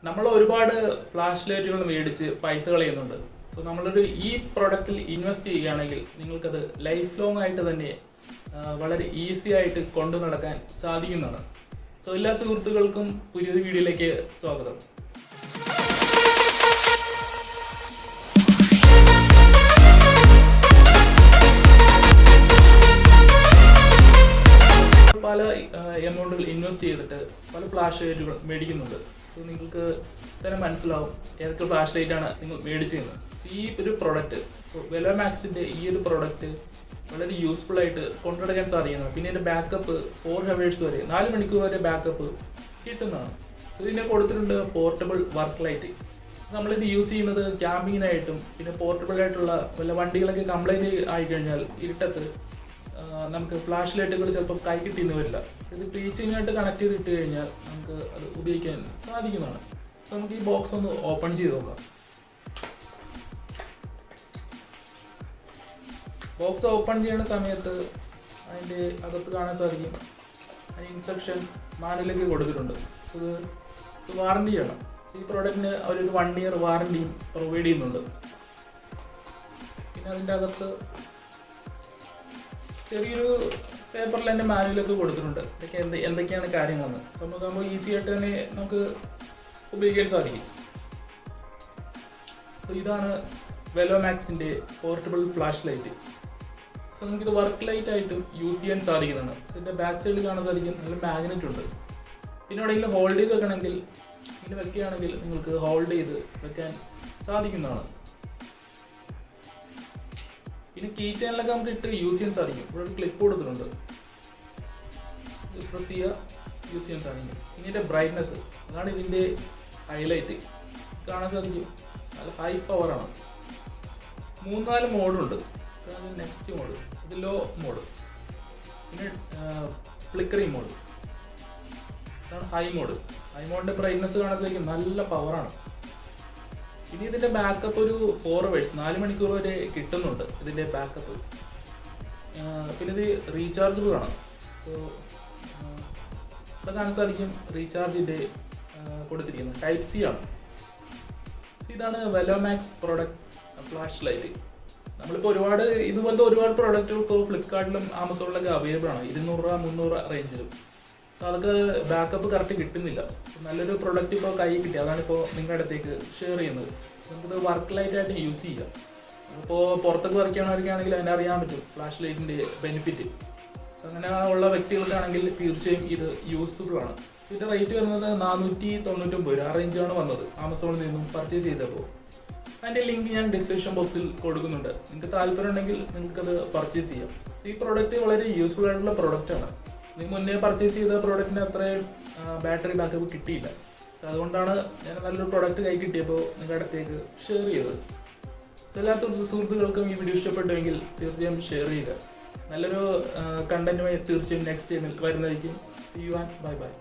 നമ്മൾ ഒരുപാട് ഫ്ലാഷ് ലൈറ്റുകൾ മേടിച്ച് പൈസ കളയുന്നുണ്ട്. സോ നമ്മളൊരു ഈ പ്രൊഡക്റ്റിൽ ഇൻവെസ്റ്റ് ചെയ്യുകയാണെങ്കിൽ നിങ്ങൾക്കത് ലൈഫ് ലോങ് ആയിട്ട് തന്നെ വളരെ ഈസി ആയിട്ട് കൊണ്ടു നടക്കാൻ സാധിക്കുന്നതാണ്. സോ എല്ലാ സുഹൃത്തുക്കൾക്കും പുതിയൊരു വീഡിയോയിലേക്ക് സ്വാഗതം. പല എമൗണ്ടുകൾ ഇൻവെസ്റ്റ് ചെയ്തിട്ട് പല ഫ്ലാഷ് ലൈറ്റുകൾ മേടിക്കുന്നുണ്ട്. സോ നിങ്ങൾക്ക് തന്നെ മനസ്സിലാവും ഏതൊക്കെ ഫ്ലാഷ് ലൈറ്റാണ് നിങ്ങൾ മേടിച്ചതെന്ന്. ഈ ഒരു പ്രൊഡക്റ്റ് വെലോമാക്സിൻ്റെ ഈ ഒരു പ്രൊഡക്റ്റ് വളരെ യൂസ്ഫുൾ ആയിട്ട് കൊണ്ടുനടക്കാൻ സാധിക്കുന്നതാണ്. പിന്നെ ഇതിൻ്റെ ബാക്കപ്പ് 4 hours വരെ 4 മണിക്കൂർ വരെ ബാക്കപ്പ് കിട്ടുന്നതാണ്. സോ ഇതിനെ കൊടുത്തിട്ടുണ്ട് പോർട്ടബിൾ വർക്ക് ലൈറ്റ്. നമ്മളിത് യൂസ് ചെയ്യുന്നത് ക്യാമ്പിങ്ങിനായിട്ടും പിന്നെ പോർട്ടബിൾ ആയിട്ടുള്ള വല്ല വണ്ടികളൊക്കെ കംപ്ലൈൻറ്റ് ആയിക്കഴിഞ്ഞാൽ ഇരുട്ടത്ത് നമുക്ക് ഫ്ലാഷ് ലൈറ്റുകൾ ചിലപ്പോൾ കൈ കിട്ടിയെന്ന് വരില്ല. ഇത് ടീച്ചിങ്ങായിട്ട് കണക്ട് ചെയ്തിട്ട് കഴിഞ്ഞാൽ നമുക്ക് അത് ഉപയോഗിക്കാൻ സാധിക്കുന്നതാണ്. അപ്പോൾ നമുക്ക് ഈ ബോക്സ് ഒന്ന് ഓപ്പൺ ചെയ്ത് നോക്കാം. ബോക്സ് ഓപ്പൺ ചെയ്യുന്ന സമയത്ത് അതിൻ്റെ അകത്ത് കാണാൻ സാധിക്കും അതിന് ഇൻസ്ട്രക്ഷൻ മാനുവലൊക്കെ കൊടുത്തിട്ടുണ്ട്. ഇത് വാറണ്ടിയാണ്. ഈ പ്രോഡക്റ്റിന് അവരൊരു 1 year വാറണ്ടിയും പ്രൊവൈഡ് ചെയ്യുന്നുണ്ട്. പിന്നെ അതിൻ്റെ അകത്ത് ചെറിയൊരു പേപ്പറിൽ തന്നെ മാനുവലൊക്കെ കൊടുത്തിട്ടുണ്ട്. ഇതൊക്കെ എന്തൊക്കെയാണ് കാര്യങ്ങളെന്ന് നമുക്ക് ഈസി ആയിട്ട് തന്നെ നമുക്ക് ഉപയോഗിക്കാൻ സാധിക്കും. സോ ഇതാണ് വെലോമാക്സിൻ്റെ പോർട്ടബിൾ ഫ്ലാഷ് ലൈറ്റ്. സോ നമുക്കിത് വർക്ക് ലൈറ്റ് ആയിട്ട് യൂസ് ചെയ്യാൻ സാധിക്കുന്നതാണ്. ഇതിൻ്റെ ബാക്ക് സൈഡിൽ കാണാൻ സാധിക്കും നല്ല മാഗ്നറ്റ് ഉണ്ട്. പിന്നെ എവിടെയെങ്കിലും ഹോൾഡ് ചെയ്ത് വെക്കണമെങ്കിൽ ഇങ്ങനെ വെക്കുകയാണെങ്കിൽ നിങ്ങൾക്ക് ഹോൾഡ് ചെയ്ത് വെക്കാൻ സാധിക്കുന്നതാണ്. പിന്നെ കീ ചെയിനിലൊക്കെ നമുക്ക് ഇട്ട് യൂസ് ചെയ്യാൻ സാധിക്കും. ഇവിടെ ഒരു ക്ലിപ്പ് കൊടുത്തിട്ടുണ്ട്. പ്രസ് ചെയ്യുക, യൂസ് ചെയ്യാൻ സാധിക്കും. ഇനി ഇതിൻ്റെ ബ്രൈറ്റ്നസ് അതാണ് ഇതിൻ്റെ ഹൈലൈറ്റ്. കാണാൻ സാധിക്കും നല്ല ഹൈ പവറാണ്. 3-4 മോഡുണ്ട്. നെക്സ്റ്റ് മോഡ്, ഇത് ലോ മോഡ്, പിന്നെ ഫ്ലിക്കറിങ് മോഡ്, ഇതാണ് ഹൈ മോഡ്. ഹൈ മോഡിൻ്റെ ബ്രൈറ്റ്നസ് കാണാൻ സാധിക്കും നല്ല പവറാണ്. ഇനി ഇതിൻ്റെ ബാക്കപ്പ് ഒരു 4 hours 4 മണിക്കൂർ വരെ കിട്ടുന്നുണ്ട് ഇതിൻ്റെ ബാക്കപ്പ്. പിന്നെ ഇത് റീചാർജബിൾ ആണ്. സോ ഇവിടെ കാണാൻ സാധിക്കും റീചാർജിൻ്റെ കൊടുത്തിരിക്കുന്നത് ടൈപ്പ് C ആണ്. ഇതാണ് വെലോമാക്സ് പ്രോഡക്റ്റ് ഫ്ലാഷ് ലൈറ്റ്. നമ്മളിപ്പോൾ ഇതുപോലത്തെ ഒരുപാട് പ്രോഡക്റ്റുകൾ ഇപ്പോൾ ഫ്ലിപ്കാർട്ടിലും ആമസോണിലൊക്കെ അവൈലബിൾ ആണ്. 200 രൂപ 300 രൂപ റേഞ്ചിലും. സോ അതൊക്കെ ബാക്കപ്പ് കറക്റ്റ് കിട്ടുന്നില്ല. നല്ലൊരു പ്രൊഡക്റ്റ് ഇപ്പോൾ കൈ കിട്ടി, അതാണിപ്പോൾ നിങ്ങളുടെ അടുത്തേക്ക് ഷെയർ ചെയ്യുന്നത്. നമുക്കിത് വർക്ക് ലൈറ്റായിട്ട് യൂസ് ചെയ്യാം. ഇപ്പോൾ പുറത്തൊക്കെ വർക്ക് ചെയ്യണവർക്കാണെങ്കിൽ അതിനെ അറിയാൻ പറ്റും ഫ്ലാഷ് ലൈറ്റിൻ്റെ ബെനിഫിറ്റ്. സോ അങ്ങനെ ഉള്ള വ്യക്തികൾക്കാണെങ്കിൽ തീർച്ചയായും ഇത് യൂസ്ഫുൾ ആണ്. ഇതിൻ്റെ റേറ്റ് വരുന്നത് 499 രൂപ ആ റേഞ്ചാണ് വന്നത് ആമസോണിൽ നിന്നും പർച്ചേസ് ചെയ്തപ്പോൾ. അതിൻ്റെ ലിങ്ക് ഞാൻ ഡിസ്ക്രിപ്ഷൻ ബോക്സിൽ കൊടുക്കുന്നുണ്ട്. നിങ്ങൾക്ക് താല്പര്യം ഉണ്ടെങ്കിൽ നിങ്ങൾക്കത് പർച്ചേസ് ചെയ്യാം. ഈ പ്രോഡക്റ്റ് വളരെ യൂസ്ഫുൾ ആയിട്ടുള്ള പ്രോഡക്റ്റാണ്. നിങ്ങൾ മുന്നേ പർച്ചേസ് ചെയ്ത പ്രോഡക്റ്റിന് അത്രയും ബാറ്ററി ബാക്കപ്പ് കിട്ടിയില്ല. അതുകൊണ്ടാണ് ഞാൻ നല്ലൊരു പ്രോഡക്റ്റ് കൈ കിട്ടിയപ്പോൾ നിങ്ങളുടെ അടുത്തേക്ക് ഷെയർ ചെയ്തത്. എല്ലാ സുഹൃത്തുക്കൾക്കും ഈ വീഡിയോ ഇഷ്ടപ്പെട്ടുവെങ്കിൽ തീർച്ചയായും ഷെയർ ചെയ്യുക. നല്ലൊരു കണ്ടന്റുമായി തീർച്ചയായും നെക്സ്റ്റ് ടൈമിൽ വരുന്നതായിരിക്കും. See you and bye by.